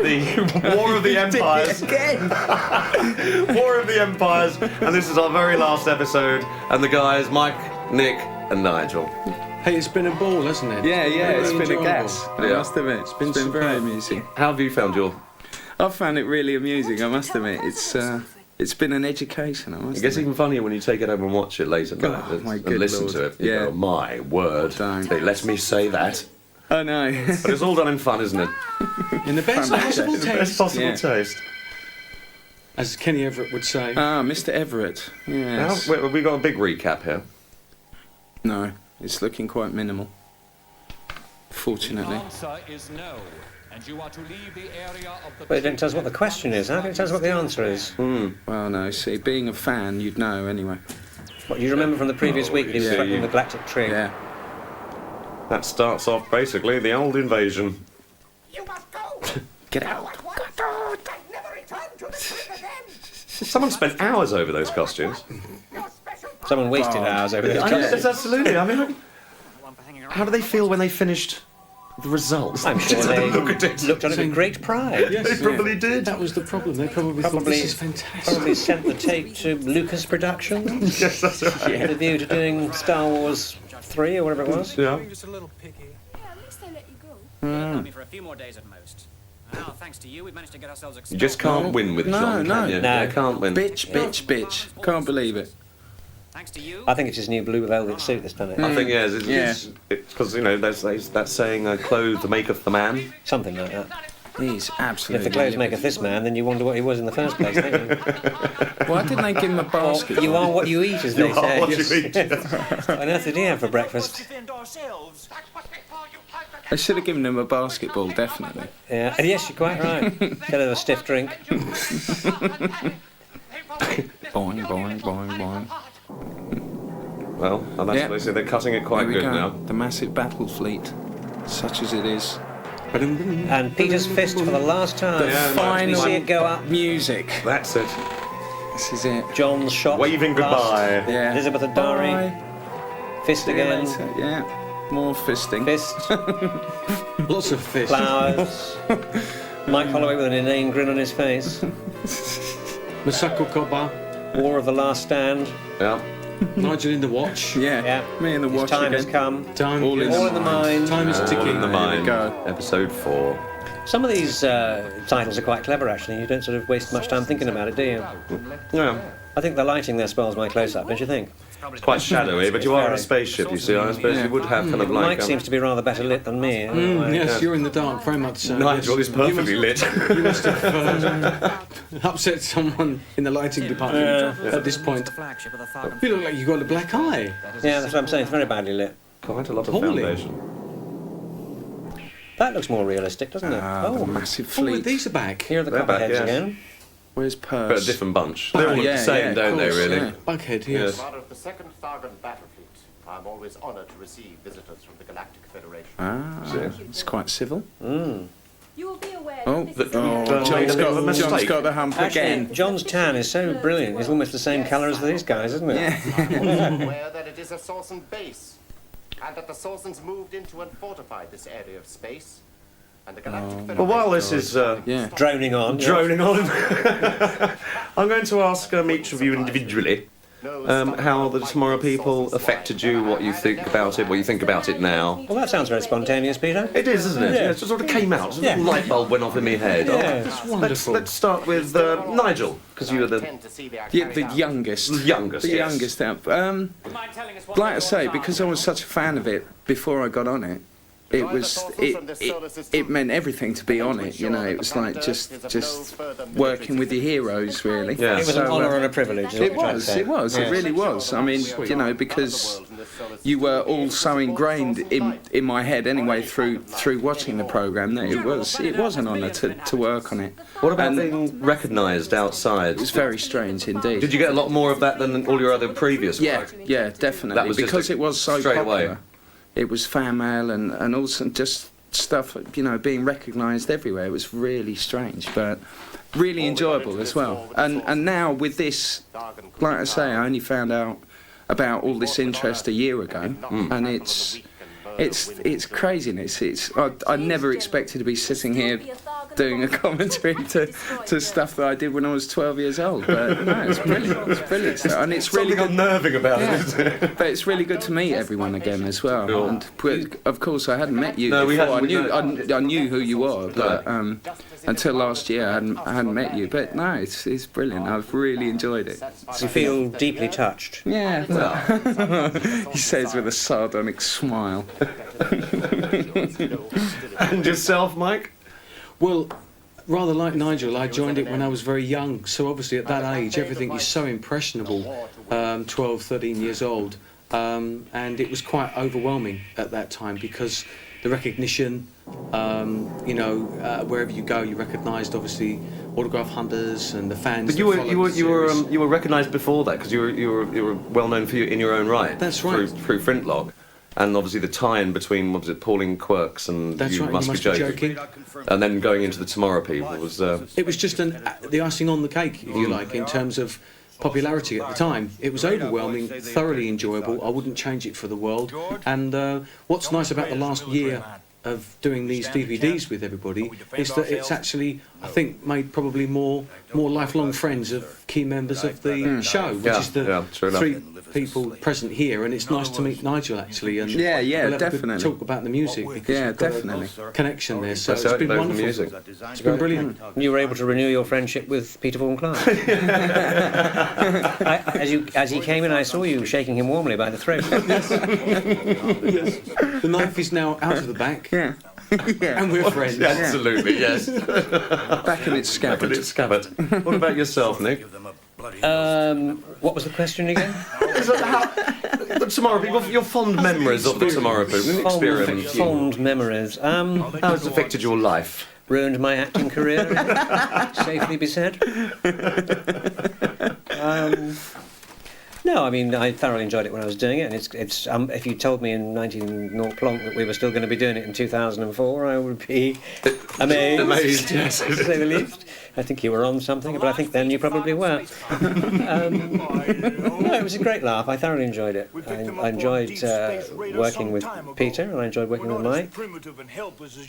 the War of the Empires. Again. War of the Empires, and this is our very last episode. And the guys, Mike, Nick, and Nigel. Hey, it's been a ball, hasn't it? Yeah, it's been enjoyable. a gas. I must admit, it's been very superb. amusing. How have you found your? I've found it really amusing. I must admit, it's been an education. I must It gets admit. even funnier when you take it home and watch it later night my and good listen Lord. to it. You Yeah. go, my word. Don't. It lets me say that. I know. But it's all done in fun, isn't it? In the best possible In the best taste, possible Yeah. taste. as Kenny Everett would say. Mr. Everett. Yes. Now, we got a big recap here. No, it's looking quite minimal. Fortunately. answer is no, and you are to leave the area of the... But it didn't tell us what the question is. How can it tell us what the answer is? Well, no. See, being a fan, you'd know anyway. What you remember from the previous week, he was yeah. threatening the galactic tree. Yeah. That starts off basically the old invasion. You must go! Get out. Never return to this place again! Someone spent hours over those costumes. Your special Someone wasted hours over this. I know, that's absolutely. I mean, how do they feel when they finished the results? I'm sure Just they look at it. looked on it with great pride. Yes, They probably did. That was the problem. They probably thought, Probably, this is fantastic. probably sent the tape to Lucas Productions Yes, that's right. with a view to doing Star Wars 3 or whatever it was. Yeah. Just a little picky. Yeah, at least they let you go. Allow me for a few more days at most. Now, thanks to you, we've managed to get ourselves You expelled. just can't win with No, John, no. can you? No. You can't win. Bitch. Can't believe it. Thanks to you. I think it's his new blue velvet suit this time. I think, yes, Yeah. it's because, you know, there's that saying, clothes maketh the man. Something like that. He's If absolutely. the clothes maketh this man, then you wonder what he was in the first place, don't you? Why didn't they give him a basket? You are what you eat, as they say. What do you mean? What on earth did he have for breakfast? defend ourselves. That's what they call you fight They should have given him a basketball, definitely. Yeah, and yes, you're quite right. Instead of a stiff drink. Boing, boing, boing, boing. Well, and that's Yeah. they say they're cutting it quite There we good go. now. The massive battle fleet, such as it is. And Peter's fist for the last time. Yeah, We Final see it go up. music. That's it. This is it. John's shot. Waving last. goodbye. Yeah. Elizabeth and Dari. Bye. Fist See you again. later. Yeah. More fisting. Fist. Lots of fish. Flowers. Mike Holloway with an inane grin on his face. Masako Koba. War of the Last Stand. Yeah. Nigel in the watch. Yeah. Yeah. Me and the His watch time has again. come. Time, All in yes. All in the mind. Time is All ticking. in the mind. go. Episode 4. Some of these titles are quite clever, actually. You don't sort of waste much time thinking about it, do you? Yeah. I think the lighting there spoils my close-up, don't you think? It's quite shadowy, but you are on a spaceship, you see. I suppose you would have kind of like... Mike seems to be rather better lit than me. Yes, you're in the dark, very much so. Nigel yes. is perfectly lit. You must have upset someone in the lighting department at this point. The flagship of the Thargan. You look like you've got a black eye. Yeah, that's what I'm saying. It's very badly lit. Quite a lot of Holy. foundation. That looks more realistic, doesn't it? The massive Oh, fleet. these are back. Here are the They're back, copperheads yeah. again. Where's But a Purse? different bunch. They all look yeah, the same, yeah, of don't they, course, really? yeah. Bughead, yes. Yes. Part of the second Thargan battle fleet. I'm always honored to receive visitors from the Galactic Federation. It's quite civil. You will be aware Oh, that this is John's made a bit of a John's mistake. got the hump Actually, again. John's tan is so brilliant. It's almost the same colour as these guys, isn't it? Yeah. I'm also aware that it is a Sorsen base, and that the Sorsens moved into and fortified this area of space. And the Galactic Federation... Well, while this is Yeah. Droning on. droning on, I'm going to ask each of you individually how the Tomorrow People affected you, what you think about it, what you think about it now. Well, that sounds very spontaneous, Peter. It is, isn't it? Yeah. Yeah, it sort of came out. A Yeah. little light bulb went off in my head. Yeah. It's wonderful. Let's start with Nigel, because you were the tend to see they are The carried out. youngest. youngest. The yes. youngest out. Like I say, because I was such a fan of it before I got on it, it was it meant everything to be on it. You know, it was like just working with your heroes, really. Yeah. It was an So, honour and a privilege. is It what I'm trying to was. say. It really was. I mean, you know, because you were all so ingrained in my head anyway through watching the programme that it was an honour to work on it. What about And being recognised outside? it was very strange indeed. Did you get a lot more of that than all your other previous Yeah, work? yeah, definitely. That was just because it was so straight popular. away. It was fan mail and also just stuff, you know, being recognised everywhere. It was really strange, but really enjoyable as well. And now with this, like I say, I only found out about all this interest a year ago, and it's craziness. I never expected to be sitting here doing a commentary to stuff that I did when I was 12 years old. But no, it's brilliant. It's brilliant. And it's really Something unnerving about it, isn't it? But it's really good to meet everyone again as well. Sure. And of course, I hadn't met you No, we before. hadn't. I knew who you were, but until last year, I hadn't met you. But no, it's brilliant. I've really enjoyed it. You feel deeply touched. Yeah, well, he says with a sardonic smile. And yourself, Mike? Well, rather like Nigel, I joined it when I was very young. So obviously at that age, everything is so impressionable, 12, 13 years old. And it was quite overwhelming at that time because the recognition, wherever you go, you recognised obviously autograph hunters and the fans. But you were recognised before that because you were well known in your own right. That's right. Through Flintlock, and obviously the tie-in between what was it, Pauline Quirks and That's you right, must be joking, and then going into the Tomorrow People was. It was just the icing on the cake, if you like, in terms of popularity at the time. It was overwhelming, thoroughly enjoyable. I wouldn't change it for the world. And what's nice about the last year of doing these DVDs with everybody is that it's actually, I think, made probably more lifelong friends of key members of the show, which is the three people present here. And it's nice to meet Nigel actually, and Yeah, we'll have a good definitely. talk about the music because Yeah, we've got definitely. a connection there. So That's it's it, been loads of wonderful. music. It's been brilliant. You were able to renew your friendship with Peter Vaughan Clark. As he came in, I saw you shaking him warmly by the throat. The knife is now out of the back. Yeah. Yeah. And we're friends. Absolutely, yes. Back in its scabbard. It's scabbard. What about yourself, Nick? What was the question again? The Tomorrow People, your fond memories of the Tomorrow People, experience. Fond memories. How has it affected your life? Ruined my acting career, safely be said. No, I mean, I thoroughly enjoyed it when I was doing it, and it's if you told me in 19 plonk that we were still going to be doing it in 2004, I would be amazed. Amazed, yes. To say the least. I think you were on something, but I think then you probably were. No, it was a great laugh. I thoroughly enjoyed it. I enjoyed working with Peter, and I enjoyed working with Mike.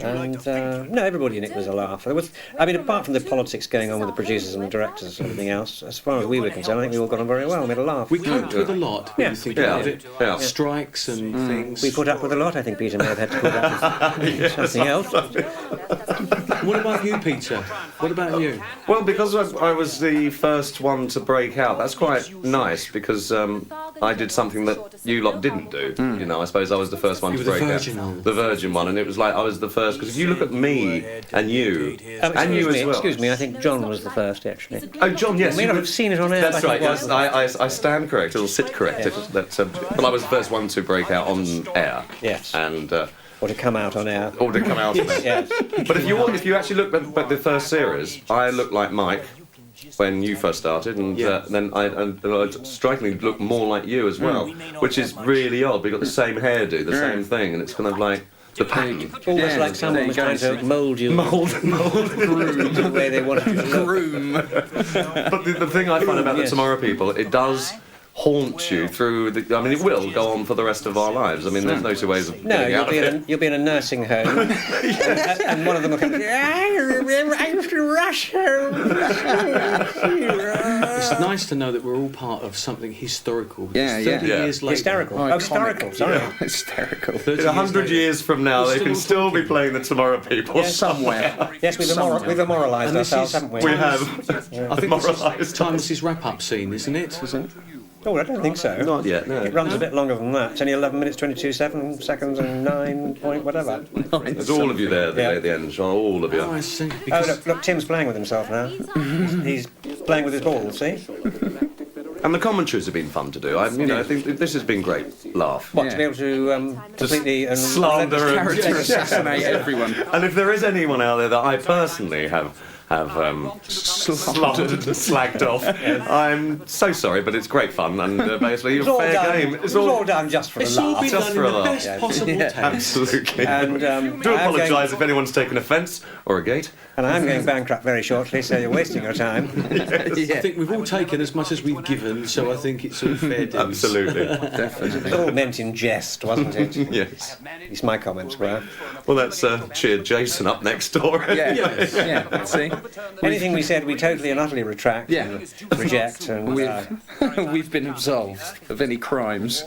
And no, everybody in it was a laugh. Apart from the politics going on with the producers and the directors and everything else, as far as we were concerned, I think we all got on very well. We had a laugh. We coped with a lot when you think about it. Yeah. Strikes and things. We put up with a lot. I think Peter may have had to put up with something else. What about you, Peter? What about you? Well, because I was the first one to break out, that's quite nice because I did something that you lot didn't do. You know, I suppose I was the first one You to were the break virgin out. one. The virgin one, and it was like I was the first. Because if you look at me and you, and you as well. Excuse me, I think John was the first, actually. Oh, John, yes. I may you not were- have seen it on air. That's but right, it was. yes. I stand corrected, or sit corrected. But I was the first one to break out on air. Yes. And... Or to come out on air. or to come out of it. Yes. But if you actually look at the first series, I looked like Mike when you first started, and then I strikingly look more like you as well, which is really odd. We got the same hairdo, the same thing, and it's kind of like the pattern. Almost like someone was trying to mould you. Mould. Groom. The way they wanted you to look. Groom. But the thing I find about the Tomorrow People, it does haunt you through the. I mean, it will go on for the rest of our lives. I mean, there's no two ways of No, getting out of it. you'll be in a nursing home, and one of them will come. I remember I used to rush home. It's nice to know that we're all part of something historical. Yeah, 30 yeah. years later. Hysterical. Iconic. Oh, historical. Sorry. Hysterical. 30 100 later. years from now, We're they can still still be playing the Tomorrow People. Somewhere. Yes, we've immoralised And this ourselves, is- haven't we? We have. I think this Demoralised. is Timeless's wrap-up scene, isn't it? Oh, I don't think so. Not yet, no. It runs a bit longer than that. It's only 11 minutes, 22 seconds and 9 point whatever. There's all of you there at the end, Sean. All of you. Oh, I see. Oh, Because look, Tim's playing with himself now. He's playing with his ball, see? And the commentaries have been fun to do. I think this has been great. Laugh. What, to be able to completely and slander and Character assassinate everyone. And if there is anyone out there that I personally have have slagged off. I'm so sorry, but it's great fun, and basically It's all fair done. game. It's all done just for a It's all laugh. been Just done for in a the laugh. best possible taste. Absolutely. And Do I am apologise going- if anyone's taken offence or a gate. And I'm going bankrupt very shortly, so you're wasting your time. I think we've all taken as much as we've given, so I think it's all fair dues. Absolutely. It was all meant in jest, wasn't it? Yes. At least my comments were. Well, let's cheer Jason up next door. Yeah, see? Anything we said, we totally and utterly retract Yeah. and reject, and We've been absolved of any crimes.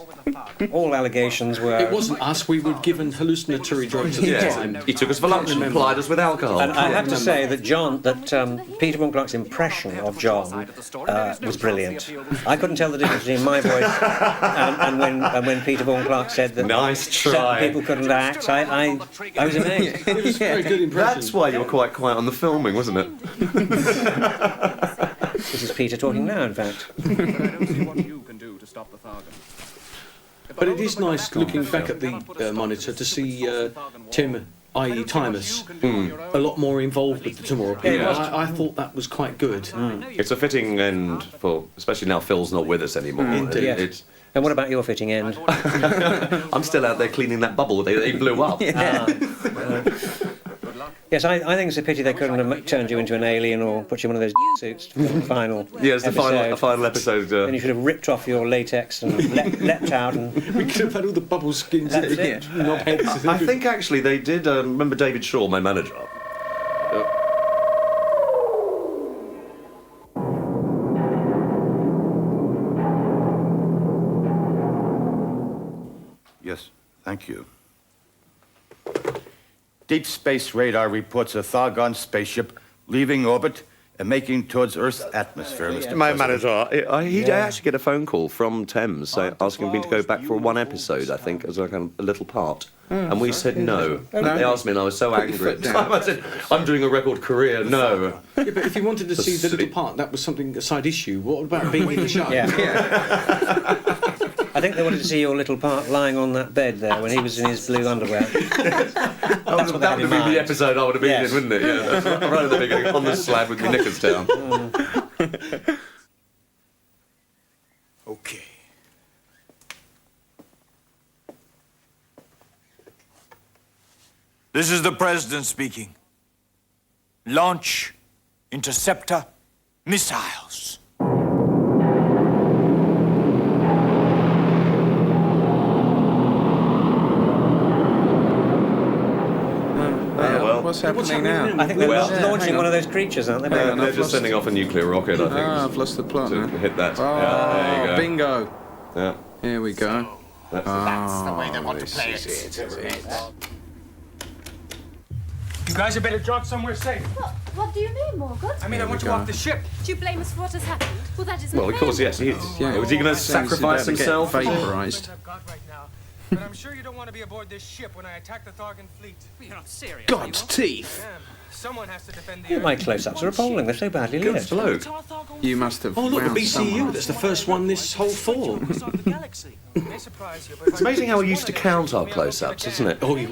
all allegations were. It wasn't us, we were given hallucinatory drugs at the Yeah. time. He took us for lunch and plied us with alcohol. And I have to say that Peter von Clark's impression of John was brilliant. I couldn't tell the difference between my voice and when Peter von Clark said that Nice certain try. people couldn't act. I was amazed. It was a very good impression. That's why you were quite quiet on the filming, wasn't it? This is Peter talking now, in fact. But it is nice looking back at the monitor to see Tim, i.e. Timus, a lot more involved with the Tomorrow People. Yeah. I thought that was quite good. It's a fitting end for, especially now Phil's not with us anymore. Indeed. It's, And what about your fitting end? I'm still out there cleaning that bubble they blew up. Yes, I think it's a pity they couldn't have turned you into an alien or put you in one of those suits for the final Yeah, it's the episode. final episode. Then you should have ripped off your latex and leapt out and... We could have had all the bubble skins That's and it. knobheads. I think actually they did. Remember David Shaw, my manager? Yes, thank you. Deep Space Radar reports a Thargon spaceship leaving orbit and making towards Earth's atmosphere, Mr. My President. manager, he actually get a phone call from Thames asking me to go back for one episode, I think, as like a little part. And we said no. They asked me, and I was so angry at the time. I said, I'm doing a record career, no. Yeah, but if you wanted to see the silly- little part, that was something, a side issue. What about being in the show? Yeah. I think they wanted to see your little part lying on that bed there when he was in his blue underwear. That would have been the episode I would have been Yes. in, wouldn't it? Yeah, that's right at the beginning, on the slab with my knickers down. Okay. This is the President speaking. Launch interceptor missiles. What's happening now? I think they're Well, launching one of those creatures, aren't they? They're just sending off a nuclear rocket, I think. I've lost the plot to now. hit that. Oh, Yeah, there you go. bingo. Yeah. Here we go. That's the way they want to play it. You guys had better drop somewhere safe. What do you mean, Morgan? I mean, I want you off the ship. Do you blame us for what has happened? Well, that isn't Well, of course, yes, he is. Yeah. Was he going to sacrifice himself? Vaporised. I've got right now. But I'm sure you don't want to be aboard this ship when I attack the Thargon fleet. You're not serious. God's teeth. Damn, someone has to defend the My close-ups are appalling. They're so badly Good lit. bloke. You must have. Oh, look, the wound BCU. someone. That's the first one this whole fall. May surprise you, but It's amazing how we used to count our close-ups, isn't it? Oh, we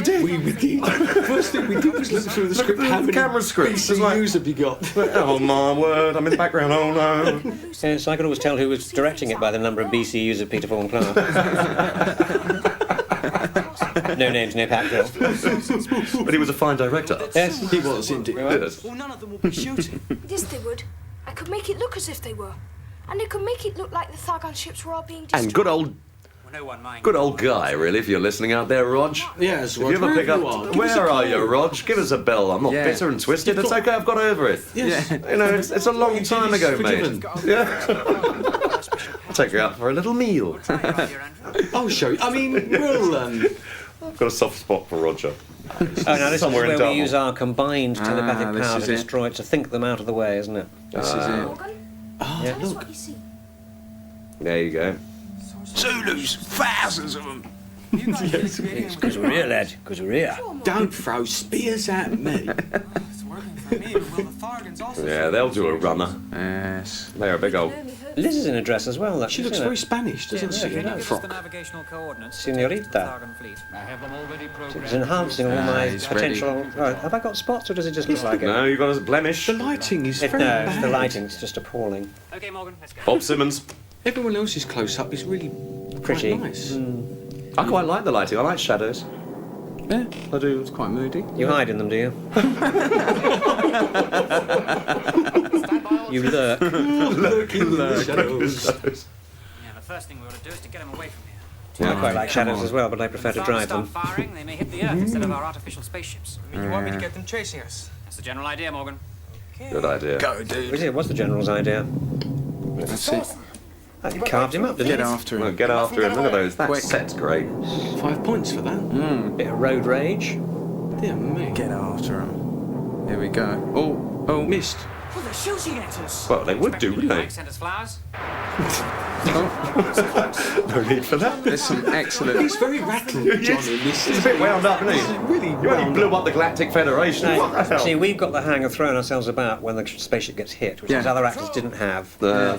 did. We did. First thing we did was look through the script. at the How many camera scripts, it's BCUs have you got? Oh my word, I'm in the background, oh no. Yes, I could always tell who was directing it by the number of BCUs of Peter Vaughan Clark. No names, no package. But he was a fine director. Yes. He was, indeed. Yes. well, none of them will be shooting. Yes, they would. I could make it look as if they were. And it could make it look like the Thargon ships were all being destroyed. And good old guy, really, if you're listening out there, Rog. Yes, If you ever pick up, where are you, Rog? Give us a bell. I'm not Yeah. bitter and twisted. It's okay, I've got over it. Yes. You know, it's a long time ago, mate. Forgiven. Yeah. I'll take you out for a little meal. I'll show you. I mean, we'll. I've got a soft spot for Roger. Oh, now this Somewhere in is where we Dartmoor. use our combined telepathic this power is to it. destroy it, to think them out of the way, isn't it? This is it. Morgan, Oh, Yeah. tell us what you see. There you go. Zulus, thousands of them. Because we're here, lad. Because we're here. Don't throw spears at me. working for me, but will the Thargans also? Yeah, they'll do a runner. Yes. They're a big old... Liz is in a dress as well. She looks very Spanish, doesn't she? Yeah, In that Give us frock. the navigational coordinates. Señorita. Thargan fleet. I have them already programmed. It's enhancing all my he's ready. potential... Right, have I got spots or does it just look like it? No, you've got a blemish. The lighting is If very no, bad. it's the lighting's just appalling. Okay, Morgan, let's go. Bob Simmons. Everyone else's close-up is really Pretty. quite nice. I quite like the lighting. I like shadows. Yeah, I do. it's quite moody. You hide in them, do you? You lurk. Shadows. Yeah, the first thing we ought to do is to get them away from here. I quite like shadows as well, but I prefer to If the drive Thargans them. start firing, they may hit the Earth instead of our artificial spaceships. I mean, you want me to get them chasing us? That's the general idea, Morgan. Good idea. Go, dude. What's the general's idea? That's it. You carved him up, didn't Get you? after Well, him. get after him. Look at those. That Quick. set's great. 5 points for that. Bit of road rage. Dear me. Get after him. Here we go. Oh, Missed. Oh, they're shooting at us. Well, they would do, wouldn't they? Mike sent us flowers. No need for that. there's some excellent. He's very rattled, John, in this. He's a bit wound up, isn't he? Really You only wound blew up. up the Galactic Federation. What the hell? See, we've got the hang of throwing ourselves about when the spaceship gets hit, which Yeah. these other actors didn't have.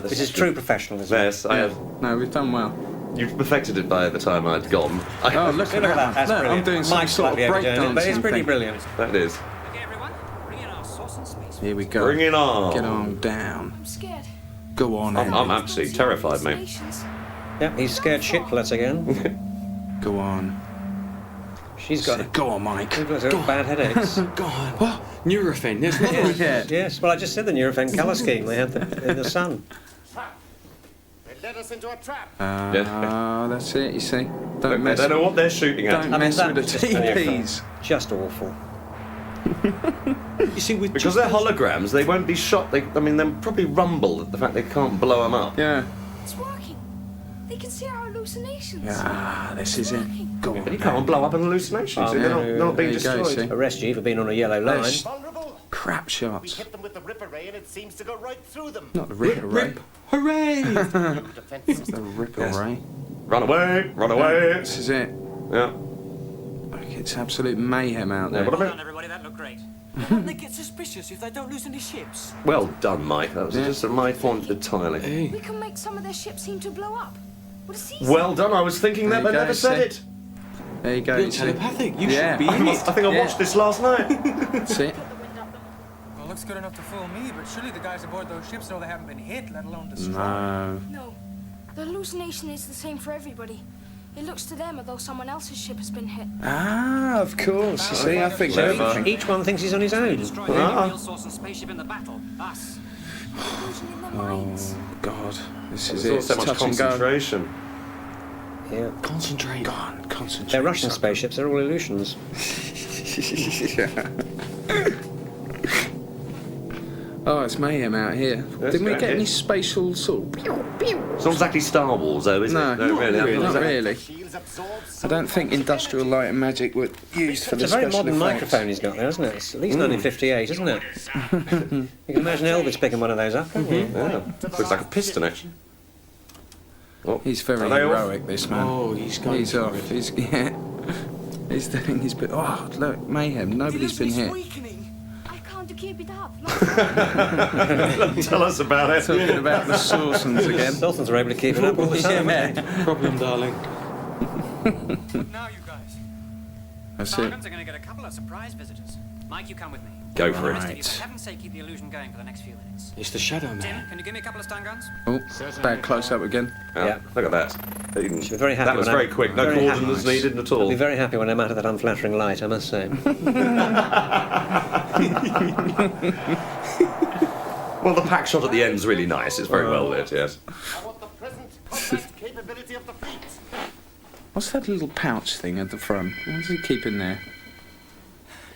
Which is true professionalism. Yes, I have. No, we've done well. You've perfected it by the time I'd gone. Oh, look at Look at that, that. that's Look, I'm brilliant. doing some Mike's sort of slightly overdoing it, but it's breakdancing pretty thing. brilliant. That is. Okay, everyone, bring in our sauce and space. Here we go. Bring it on. Get on down. I'm scared. Go on, I'm Andy. absolutely terrified, mate. Nations. Yep, he's scared shitless again. Go on. She's got Go on, Mike. bad headaches. Go on. What? Nurofen. There's one on Yeah. Yes, well, I just said the Nurofen colour scheme they had in the sun. They led us into a trap. Ah, that's it. You see. Don't I mess. don't know what they're shooting at. Don't I mean, mess that with was the just TPs. Just awful. You see, with Because just they're those- holograms, they won't be shot. They'll probably rumble at the fact they can't blow them up. Yeah. It's working. They can see our hallucinations. Ah, this is it. Go But on. you can't blow up an hallucination. Oh, so they're not being There you go, destroyed. see. Arrest you for being on a yellow line. There's Vulnerable. crap We shots. hit them with the Ripper Ray and it seems to go right through them. Not the Ripper Ray. Rip. Hooray! Defense The system. Ripper Yes. Ray. Run away! Run away! This is it. Yeah. Look, it's absolute mayhem out there. What Well about? done, everybody. That looked great. Won't they get suspicious if they don't lose any ships? Well done, Mike. That was Yeah. just my point entirely. Hey. We can make some of their ships seem to blow up. What a season. Well done. I was thinking There that, you but go, never said see. it. There you go. You're you see. telepathic. You Yeah. should be in it. I think I Yeah. watched this last night. That's it. Well, looks good enough to fool me, but surely the guys aboard those ships know they haven't been hit, let alone destroyed. No. No. The hallucination is the same for everybody. It looks to them as though someone else's ship has been hit. Ah, of course. You see, I think Clever. that. Each one thinks he's on his own. Destroy the only real source and spaceship in the battle. Us. Illusion in their minds. God, this is There's it. also much Touch and go. concentration. Yeah. Concentrate. Go on, concentrate. They're Russian spaceships, they're all illusions. Oh, it's mayhem out here. Yes, Didn't we go get ahead. any spatial sort of... It's not exactly Star Wars, though, is No, it? No, really. not Not really. Shields absorb I don't think industrial light and magic were used for the It's a very special modern effects. microphone he's got there, isn't it? It's at least 1958, isn't it? You can imagine Elvis picking one of those up, can't you? Yeah. Looks like a piston, actually. Oh, He's very are they off? heroic, this man. Oh, he's going He's for off. it. He's, yeah. He's doing his bit. Oh, look, mayhem. Nobody's been hit. I can't keep it up. Tell us about it. Talking about the Sawsons again. Sultans are able to keep it up all the time, aren't they? Problem, darling. Now, you guys. That's it. Thargans are going to get a couple of surprise visitors. Mike, you come with me. Go for The it. rest of you, for heaven's sake, keep the illusion going for the next few minutes. It's the Shadow Tim, Man. can you give me a couple of stun guns? Oh, bad close up again. Yeah. Look at that. She'll be very happy That was when very quick. No very coordinates happy. needed at I'll all. be very happy when I'm out of that unflattering light, I must say. Well, the pack shot at the end's really nice. It's very well lit, yes. I want the present combat capability of the fleet. What's that little pouch thing at the front? What does he keep in there?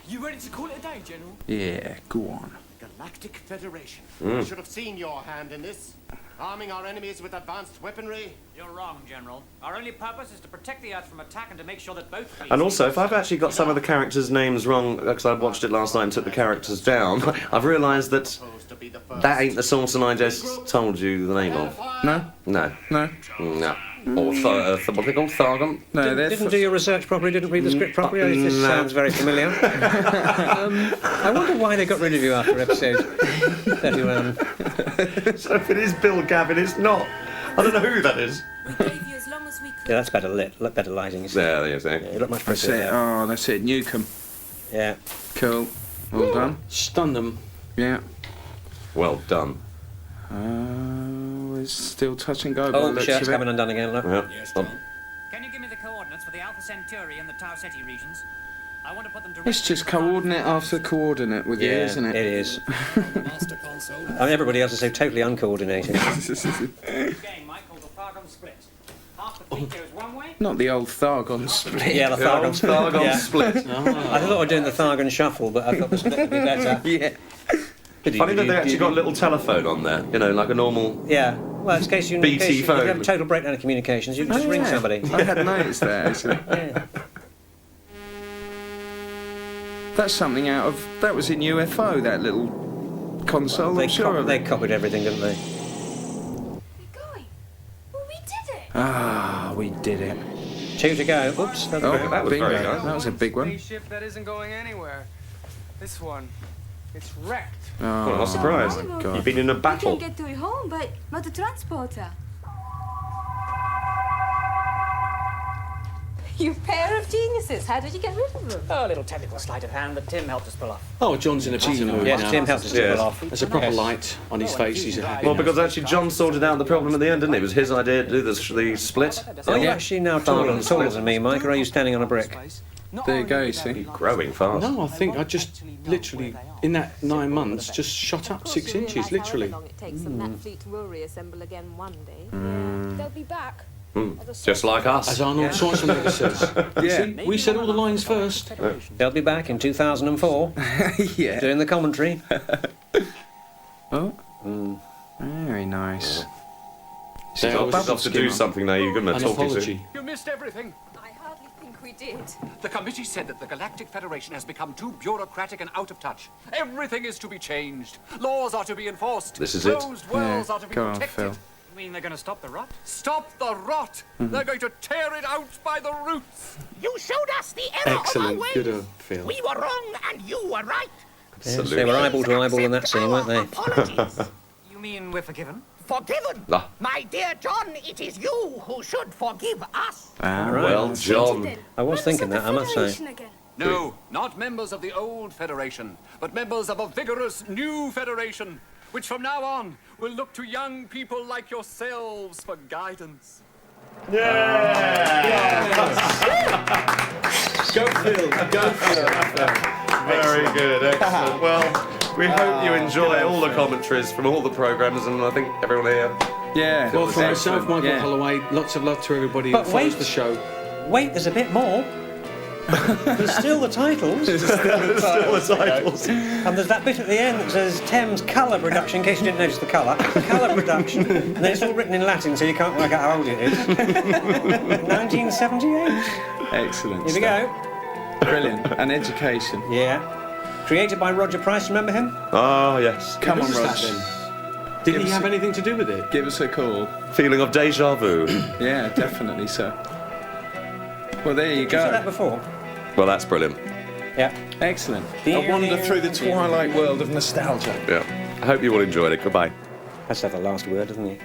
You ready to call it a day, General? Yeah, go on. Galactic Federation. You should have seen your hand in this. Arming our enemies with advanced weaponry. You're wrong, General. Our only purpose is to protect the Earth from attack and to make sure that both fleets... And also, if I've actually got some of the characters' names wrong, because I watched it last night and took the characters down, I've realised that Supposed to be the first. that ain't the source and I just told you the name of. No? No. No? No. Or what are they called? Thargon? No, Didn't do your research properly, didn't read the script properly. This sounds very familiar. I wonder why they got rid of you after episode 31. So if it is Bill Gavin, it's not. I don't know who that is. Yeah, that's better lit, better lighting. You see. There you go. Yeah, you look much That's prettier. it. Oh, that's it. Newcomb. Yeah. Cool. Well done. Stun them. Yeah. Well done. It's still touch and go. by the Oh, looks shirt's of it. coming undone again, look. Yeah. Can you give me the coordinates for the Alpha Centauri and the Tau Ceti regions? I want to put them directly. It's just coordinate after coordinate with you, isn't it? It is. I mean, everybody else is so totally uncoordinated. Game, Mike, called the Thargon Split. Half the fleet goes one way. Not the old Thargon split. Yeah, the Thargon split. Thargon Yeah. split. I thought we were doing the Thargon shuffle, but I thought the split would be better. Yeah. Funny that they actually got a little telephone on there, you know, like a normal. Yeah. Well, it's in case you, BT in case you, if phone. you have a total breakdown of communications, you can just ring somebody. I hadn't noticed that actually. Yeah. That's something out of. That was in UFO. That little console. They, I'm sure of they it. copied everything, didn't they? We're going. Well, we did it. Ah, we did it. 2 to go. Oops. Oh, that was bingo. very nice. That was a big one. Spaceship that isn't going anywhere. This one, it's wrecked. Well, I'm not surprised. my God. You've been in a battle. You can get to your home, but not a transporter. You pair of geniuses. How did you get rid of them? Oh, a little technical sleight of hand that Tim helped us pull off. Oh, John's in a better mood Yes, now. Tim helped us to pull off. There's a proper light on his face. He's a happy Well, man. because actually John sorted out the problem at the end, didn't it? It was his idea to do the split. Are you actually now taller than me, Mike, or are you standing on a brick? There you go. You see. Growing fast. No, I think I just literally, in that 9 months, just shot up 6 inches, literally. How long it takes them that fleet will reassemble again one day. They'll be back. Just like us. As Arnold Schwarzenegger says. Yeah. See, we said all the lines first. They'll be back in 2004 Yeah. doing the commentary. Oh. Very nice. She's There was off to do something now. You're going to an talk to. apology. You missed everything. I hardly think we did. The committee said that the Galactic Federation has become too bureaucratic and out of touch. Everything is to be changed. Laws are to be enforced. This is it. Closed worlds are to be Go on, protected. Phil. You mean they're going to stop the rot? Stop the rot! They're going to tear it out by the roots. You showed us the error Excellent. of our ways. Good, Phil. We were wrong and you were right. Yes, they were eyeball to eyeball in that scene, weren't they? Apologies. You mean we're forgiven? Forgiven. Ah. My dear John, it is you who should forgive us. Ah, Well, John. I was thinking that, I must say. Again. No, not members of the old Federation, but members of a vigorous new Federation, which from now on will look to young people like yourselves for guidance. Go, Phil. Go, Phil. Very good, excellent. Well, we hope you enjoy all the commentaries from all the programmes, and I think everyone here. Yeah. Well, from myself, Excellent. Michael Yeah. Holloway, lots of love to everybody But who follows wait. the show. Wait, there's a bit more. There's still the titles. Still the titles. And there's that bit at the end that says Thames colour production, in case you didn't notice the colour. Colour production. And then it's all written in Latin, so you can't work out how old it is. 1978. Excellent. Here we stuff. go. Brilliant. And education. Yeah. Created by Roger Price, remember him? Oh, yes. Come on, Who's that Rog. then? Did Give he us have a- anything to do with it? Give us a call. Feeling of deja vu. Yeah, definitely, sir. Well, there you Did you see that go. before? Well, that's brilliant. Yeah. Excellent. A wander through the twilight world of nostalgia. Yeah. I hope you all enjoyed it. Goodbye. Has to have the last word, doesn't he?